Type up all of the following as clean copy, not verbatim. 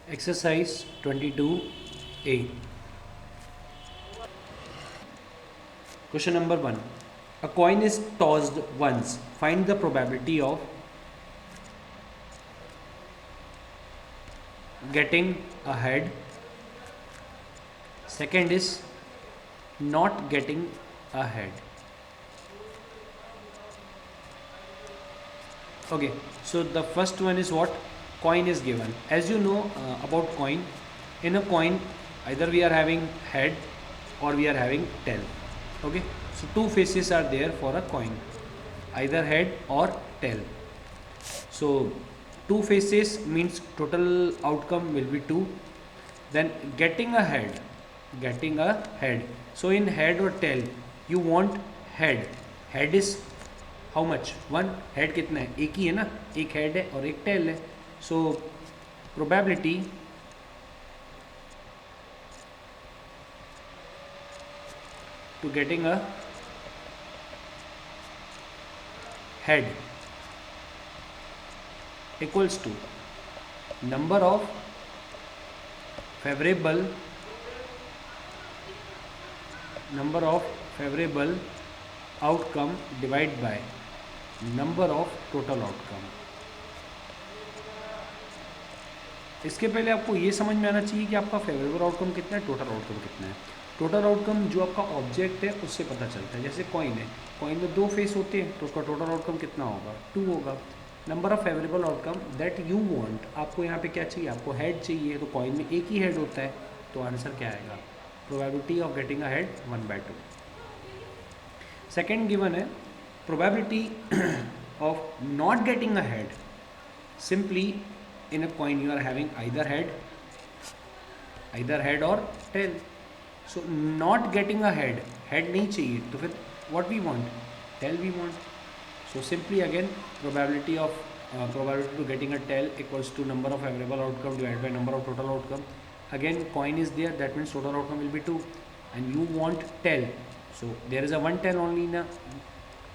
Exercise 22A. Question number 1. A coin is tossed once. Find the probability of getting a head. Second is not getting a head. Okay, so the first one is what? Coin is given. As you know about coin, in a coin either we are having head or we are having tail. Okay, so two faces are there for a coin, either head or tail. So two faces means total outcome will be 2. Then getting a head. So in head or tail you want head. Head is how much 1. Head कितना है? एक ही है ना, एक head है और एक tail है. So probability to getting a head equals to number of favourable outcome divide by number of total outcome. इसके पहले आपको ये समझ में आना चाहिए कि आपका फेवरेबल आउटकम कितना है, टोटल आउटकम कितना है. टोटल आउटकम जो आपका ऑब्जेक्ट है उससे पता चलता है. जैसे कॉइन है, कॉइन में 2 फेस होते हैं तो उसका टोटल आउटकम कितना होगा? 2 होगा. Number of favourable outcome that you want, आपको यहाँ पे क्या चाहिए? आपको हेड चाहिए, तो कॉइन में एक ही हेड होता है, तो आंसर क्या आएगा? Probability of getting a head 1/2. Second given है probability of not getting a head. Simply in a coin you are having either head or tail. So not getting a head नहीं चाहिए, तो फिर what we want? Tail we want. So simply again probability to getting a tail equals to number of favorable outcome divided by number of total outcome. Again coin is there, that means total outcome will be 2 and you want tail, so there is a one tail only in a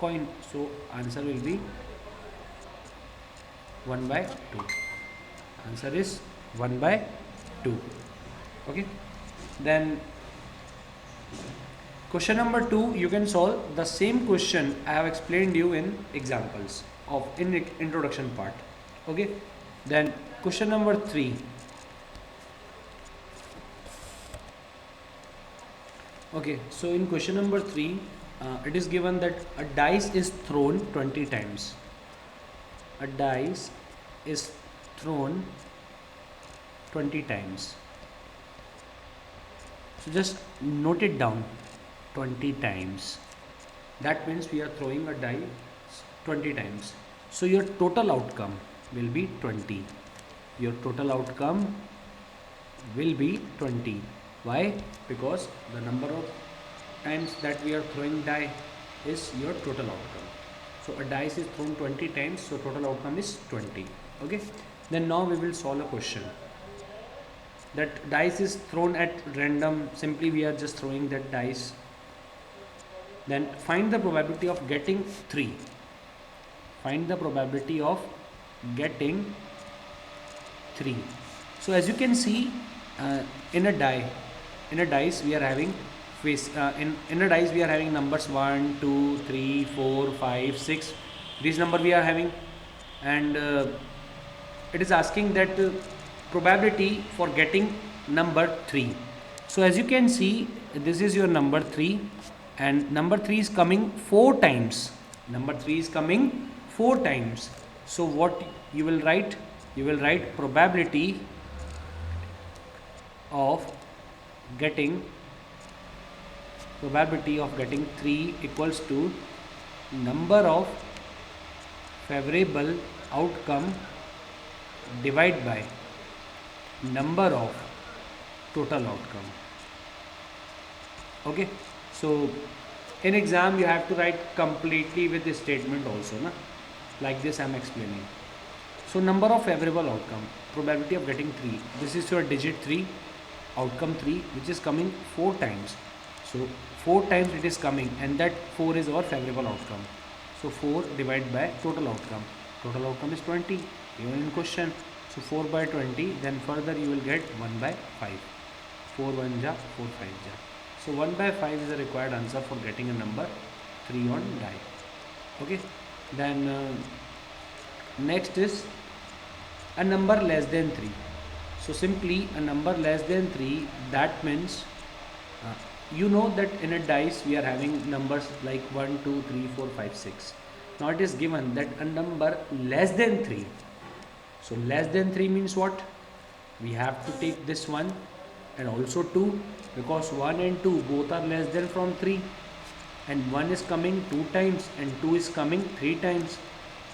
coin, so answer will be 1/2. Answer is 1/2. Okay, then question number 2, you can solve the same question I have explained you in examples of in introduction part. Okay, then question number 3. Okay, so in question number 3 it is given that a dice is thrown 20 times. A dice is thrown 20 times. So just note it down, 20 times. That means we are throwing a dice 20 times. So your total outcome will be 20. Your total outcome will be 20. Why? Because the number of times that we are throwing die is your total outcome. So a dice is thrown 20 times, so total outcome is 20. Okay, then now we will solve a question. That dice is thrown at random, simply we are just throwing that dice. Then find the probability of getting 3. Find the probability of getting 3. So as you can see, in a dice we are having face, in a dice we are having numbers 1 2 3 4 5 6. These number we are having, and it is asking that probability for getting number 3. So as you can see, this is your number 3 and number 3 is coming 4 times. Number 3 is coming 4 times. So what you will write? You will write probability of getting 3 equals to number of favorable outcome divided by number of total outcome. Okay, so in exam you have to write completely with the statement also, na? Like this I am explaining. So number of favorable outcome, probability of getting 3, this is your digit 3, outcome 3, which is coming 4 times. So 4 times it is coming, and that 4 is our favorable outcome. So 4 divided by total outcome is 20, given in question. So 4 by 20, then further you will get 1 by 5. 4 1 ja, 4 5 ja. So 1 by 5 is the required answer for getting a number 3 on die. Okay. Then next is a number less than 3. So simply a number less than 3, that means you know that in a dice we are having numbers like 1 2 3 4 5 6. Now it is given that a number less than 3. So less than 3 means what? We have to take this one and also 2, because 1 and 2 both are less than from 3, and 1 is coming 2 times and 2 is coming 3 times.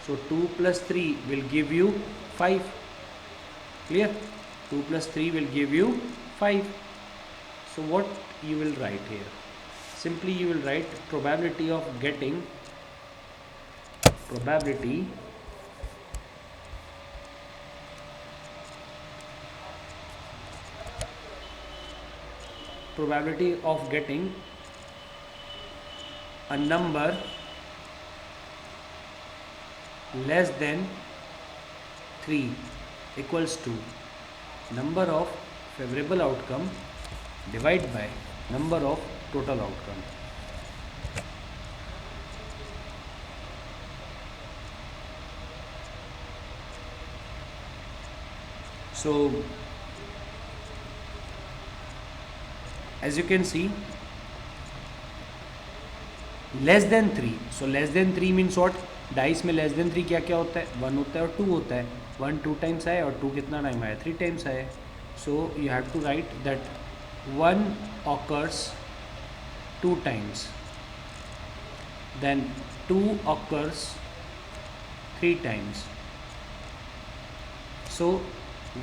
So 2 plus 3 will give you 5. Clear? 2 plus 3 will give you 5. So what you will write here? Simply you will write probability of getting probability of getting a number less than 3 equals to number of favorable outcome divided by number of total outcome. So as you can see, less than 3. So less than 3 means what? Dice में less than 3 क्या क्या होता है? 1 होता है और 2 होता है. 1 2 टाइम्स आया और 2 कितना टाइम आया? 3 टाइम्स आया. So you have to write that 1 occurs 2 times, then 2 occurs 3 times. So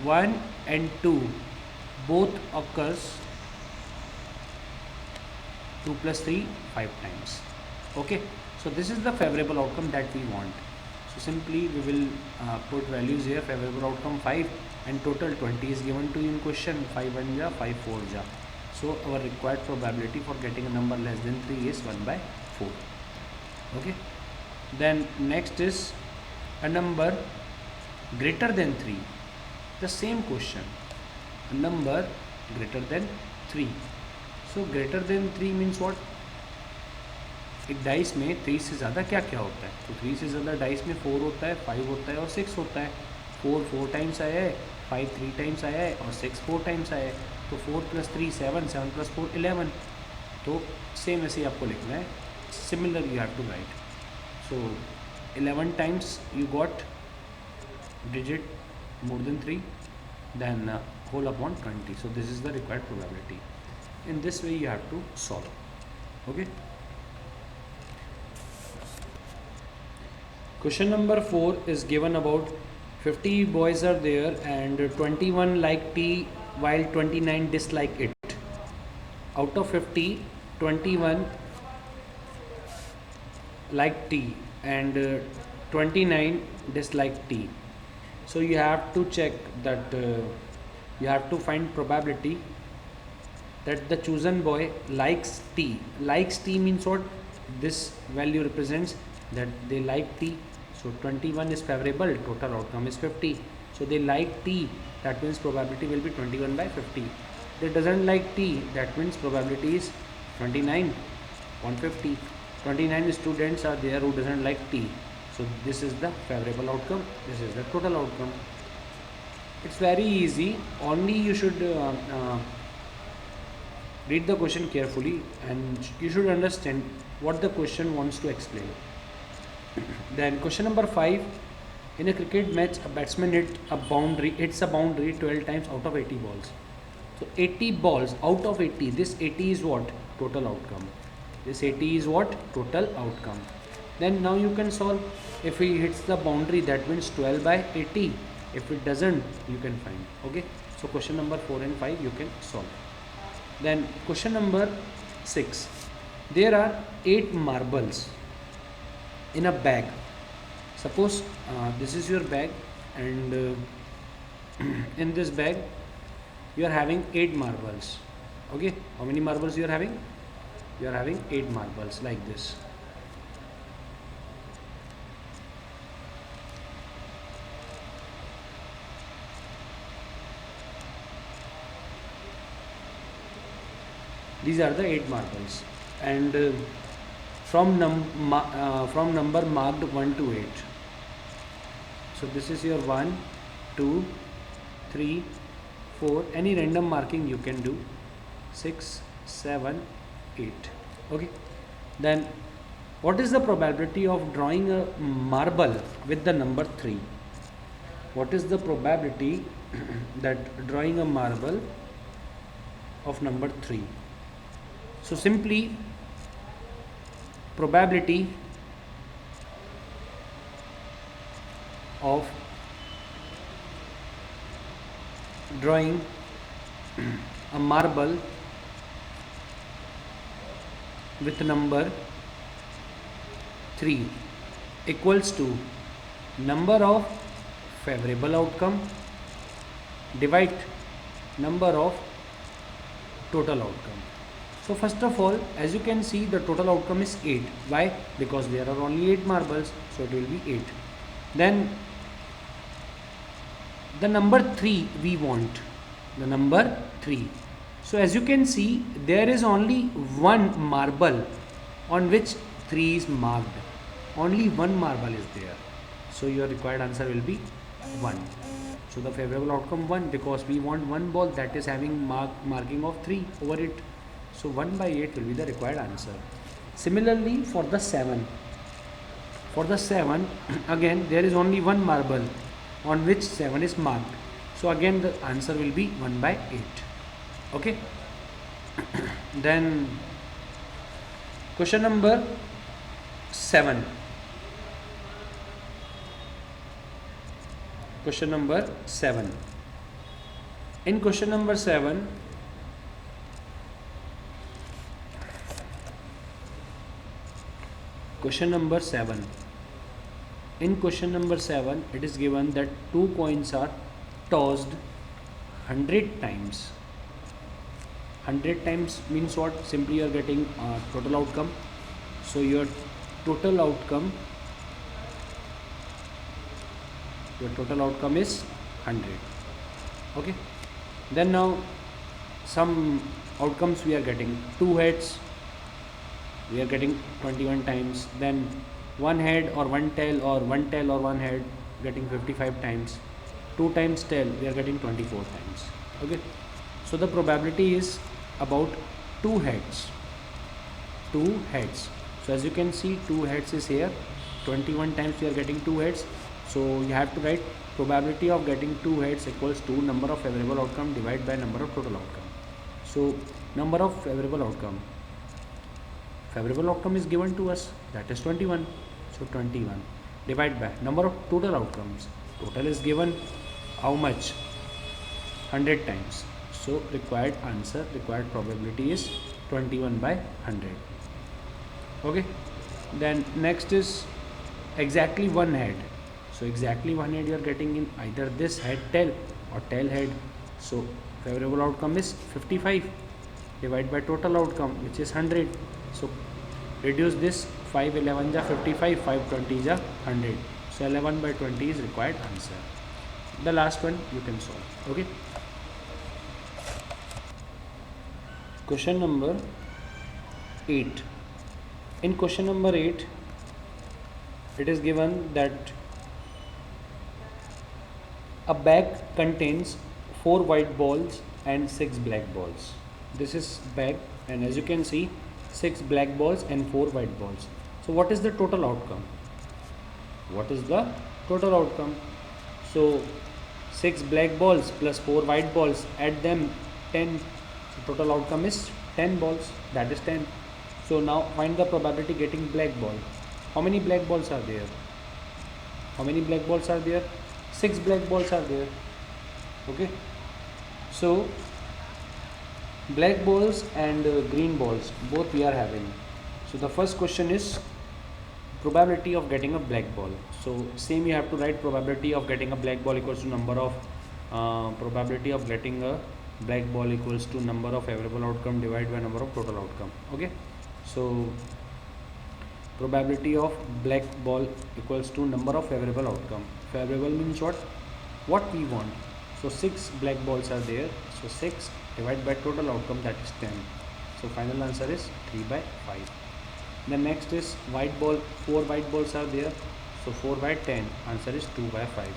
1 and 2 both occurs 2 plus 3 5 times. Okay, so this is the favorable outcome that we want. So simply we will put values here. Favorable outcome 5 and total 20 is given to you in question. 5 1 ja, 5 4 ja. So our required probability for getting a number less than 3 is 1 by 4. Okay, then next is a number greater than 3. The same question, a number greater than 3. So greater than 3 means what? एक dice में 3 से ज़्यादा क्या क्या होता है? तो 3 से ज़्यादा डाइस में 4 होता है, 5 होता है और 6 होता है. 4 4 टाइम्स आया है, 5 3 टाइम्स आया है और 6 4 टाइम्स आया है. तो 4 प्लस 3 7, 7 प्लस 4 11. तो सेम ऐसे ही आपको लिखना है. Similar you have to write. So 11 times you got digit more than 3, then whole upon 20. So this is the required probability. In this way you have to solve. Okay. Question number 4 is given about 50 boys are there and 21 like T while 29 dislike it. Out of 50, 21 like T and 29 dislike T. So you have to check that you have to find probability that the chosen boy likes T. Likes T means what? This value represents that they like T. So 21 is favorable, total outcome is 50. So they like T, that means probability will be 21 by 50. They doesn't like T, that means probability is 29 on 50. 29 students are there who doesn't like T. So this is the favorable outcome, this is the total outcome. It's very easy, only you should read the question carefully and you should understand what the question wants to explain. Then question number 5, in a cricket match a batsman hits a boundary 12 times out of 80 balls. So 80 balls out of 80, this 80 is what? Total outcome. This 80 is what? Total outcome. Then now you can solve. If he hits the boundary, that means 12 by 80. If it doesn't, you can find. Okay, so question number 4 and 5 you can solve. Then question number 6, there are 8 marbles in a bag. Suppose this is your bag and in this bag you are having 8 marbles. Okay, how many marbles you are having? You are having 8 marbles like this. These are the 8 marbles, and from number marked 1 to 8. So this is your 1, 2, 3, 4. Any random marking you can do. 6, 7, 8. Okay. Then what is the probability of drawing a marble with the number 3? What is the probability that drawing a marble of number 3? So simply probability of drawing a marble with number 3 equals to number of favorable outcome divide number of total outcome. So first of all, as you can see, the total outcome is 8. Why? Because there are only 8 marbles, so it will be 8. Then the number 3 we want, the number 3. So as you can see, there is only one marble on which 3 is marked. Only one marble is there. So your required answer will be 1. So the favorable outcome 1, because we want one ball that is having marking of 3 over it. So 1 by 8 will be the required answer. Similarly for the 7. For the 7, again there is only one marble on which 7 is marked. So again the answer will be 1 by 8. Okay. Then question number 7. Question number 7. In question number 7, in question number 7, it is given that 2 coins are tossed 100 times. 100 times means what? Simply you are getting total outcome. So your total outcome is 100. Okay. Then now some outcomes we are getting. 2 heads we are getting 21 times. Then 1 head or 1 tail, or 1 tail or 1 head getting 55 times. 2 times tail we are getting 24 times. Okay. So the probability is about 2 heads. 2 heads. So as you can see, 2 heads is here. 21 times we are getting 2 heads. So you have to write probability of getting 2 heads equals to number of favorable outcome divided by number of total outcome. So number of favorable outcome is given to us, that is 21. So 21 divided by number of total outcomes. Total is given how much? 100 times. So required probability is 21 by 100. Okay. Then next is exactly 1 head. So exactly 1 head you are getting in either this head tail or tail head. So favorable outcome is 55 divided by total outcome, which is 100. So reduce this, 5 11 ja 55, 5 20 ja 100. So 11 by 20 is required answer. The last one you can solve. Okay. Question number 8. In question number 8, it is given that a bag contains 4 white balls and 6 black balls. This is bag, and as you can see, 6 black balls and 4 white balls. So what is the total outcome? So 6 black balls plus 4 white balls, add them 10. So total outcome is 10 balls, that is 10. So now find the probability getting black ball. How many black balls are there? 6 black balls are there. Okay. So black balls and green balls both we are having. So the first question is probability of getting a black ball. So same you have to write probability of getting a black ball equals to number of probability of getting a black ball equals to number of favorable outcome divided by number of total outcome. Okay. So probability of black ball equals to number of favorable outcome. Favorable means what we want. So 6 black balls are there. So 6 divided by total outcome, that is 10. So final answer is 3 by 5. The next is white ball. 4 white balls are there. So 4 by 10. Answer is 2 by 5.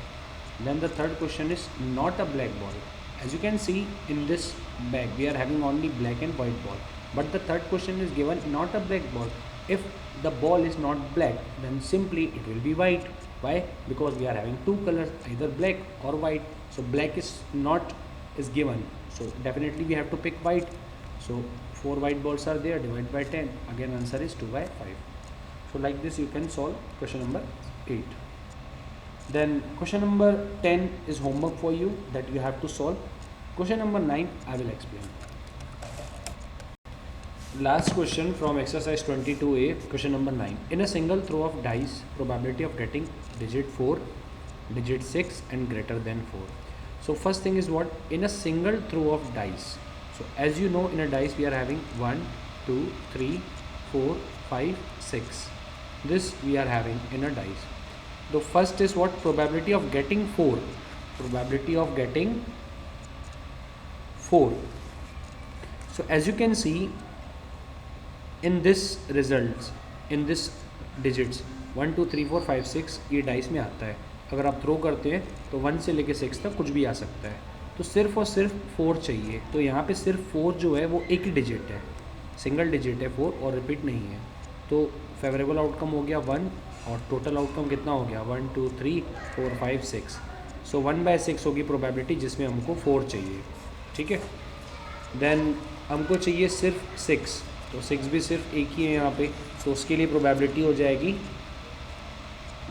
Then the third question is not a black ball. As you can see in this bag, we are having only black and white ball. But the third question is given not a black ball. If the ball is not black, then simply it will be white. Why? Because we are having two colors, either black or white. So black is not is given. So definitely we have to pick white. So 4 white balls are there, divided by 10. Again answer is 2 by 5. So like this you can solve question number 8. Then question number 10 is homework for you that you have to solve. Question number 9 I will explain. Last question from exercise 22A, question number 9. In a single throw of dice, probability of getting digit 4, digit 6 and greater than 4. So first thing is what? In a single throw of dice. So as you know, in a dice we are having 1, 2, 3, 4, 5, 6. This we are having in a dice. The first is what? Probability of getting 4. Probability of getting 4. So as you can see in this results, in this digits 1, 2, 3, 4, 5, 6 ये dice में आता है. अगर आप throw करते हैं तो 1 से लेके 6 तक कुछ भी आ सकता है. तो सिर्फ और सिर्फ 4 चाहिए. तो यहाँ पे सिर्फ 4 जो है वो एक ही डिजिट है, सिंगल डिजिट है 4 और रिपीट नहीं है. तो फेवरेबल आउटकम हो गया 1 और टोटल आउटकम कितना हो गया 1, 2, 3, 4, 5, 6. सो 1/6 होगी प्रोबेबिलिटी जिसमें हमको 4 चाहिए. ठीक है. देन हमको चाहिए सिर्फ 6. तो 6 भी सिर्फ एक ही है यहाँ पे. तो उसके लिए प्रोबेबिलिटी हो जाएगी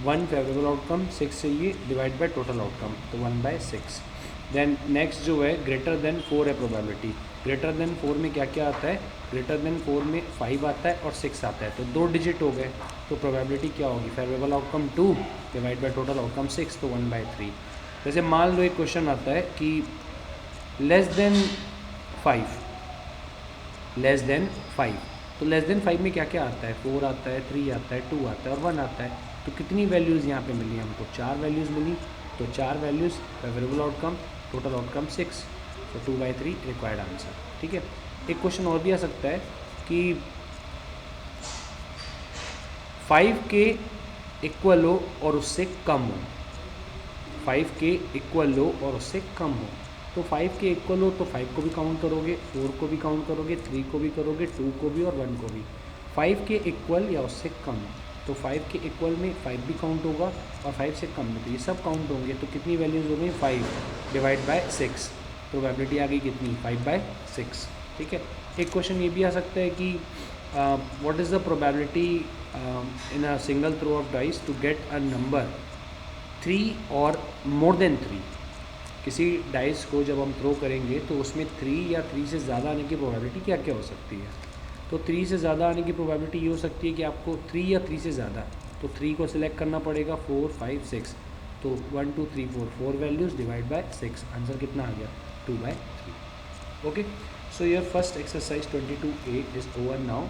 1 फेवरेबल आउटकम 6 चाहिए डिवाइड बाय टोटल आउटकम, तो 1/6. देन नेक्स्ट जो है ग्रेटर देन 4 है प्रोबेबिलिटी. ग्रेटर देन 4 में क्या क्या आता है? ग्रेटर देन 4 में 5 आता है और 6 आता है. तो 2 डिजिट हो गए. तो प्रोबेबिलिटी क्या होगी? Favourable outcome 2 divide by total outcome 6, तो 1/3. जैसे मान लो एक क्वेश्चन आता है कि लेस देन 5, लेस देन 5. तो लेस देन 5 में क्या क्या आता है? 4 आता है, 3 आता है, 2 आता है और 1 आता है. तो कितनी वैल्यूज़ यहाँ पे मिली हमको? 4 वैल्यूज़ मिली. तो 4 values favourable outcome, total outcome 6, तो 2/3 रिक्वायर्ड आंसर. ठीक है. एक क्वेश्चन और भी आ सकता है कि 5 के इक्वल हो और उससे कम हो. 5 के इक्वल हो और उससे कम हो. तो 5 के इक्वल हो तो 5 को भी काउंट करोगे, 4 को भी काउंट करोगे, 3 को भी करोगे, 2 को भी और 1 को भी. 5 के इक्वल या उससे कम, तो 5 के इक्वल में 5 भी काउंट होगा और 5 से कम में तो ये सब काउंट होंगे. तो कितनी वैल्यूज़ हो गई? 5 डिवाइड बाय 6. प्रोबेबिलिटी आ गई कितनी? 5/6. ठीक है. एक क्वेश्चन ये भी आ सकता है कि what is the probability in a single throw of dice to get a number 3 और मोर देन 3. किसी डाइस को जब हम थ्रो करेंगे तो उसमें 3 या 3 से ज़्यादा आने की प्रोबेबिलिटी क्या क्या हो सकती है? तो 3 से ज़्यादा आने की प्रोबेबिलिटी ये हो सकती है कि आपको 3 या 3 से ज़्यादा, तो 3 को सिलेक्ट करना पड़ेगा. 4, 5, 6. तो 1, 2, 3, 4 वैल्यूज़ डिवाइड बाय 6. आंसर कितना आ गया? 2/3. Okay. So your first exercise 22A is over now.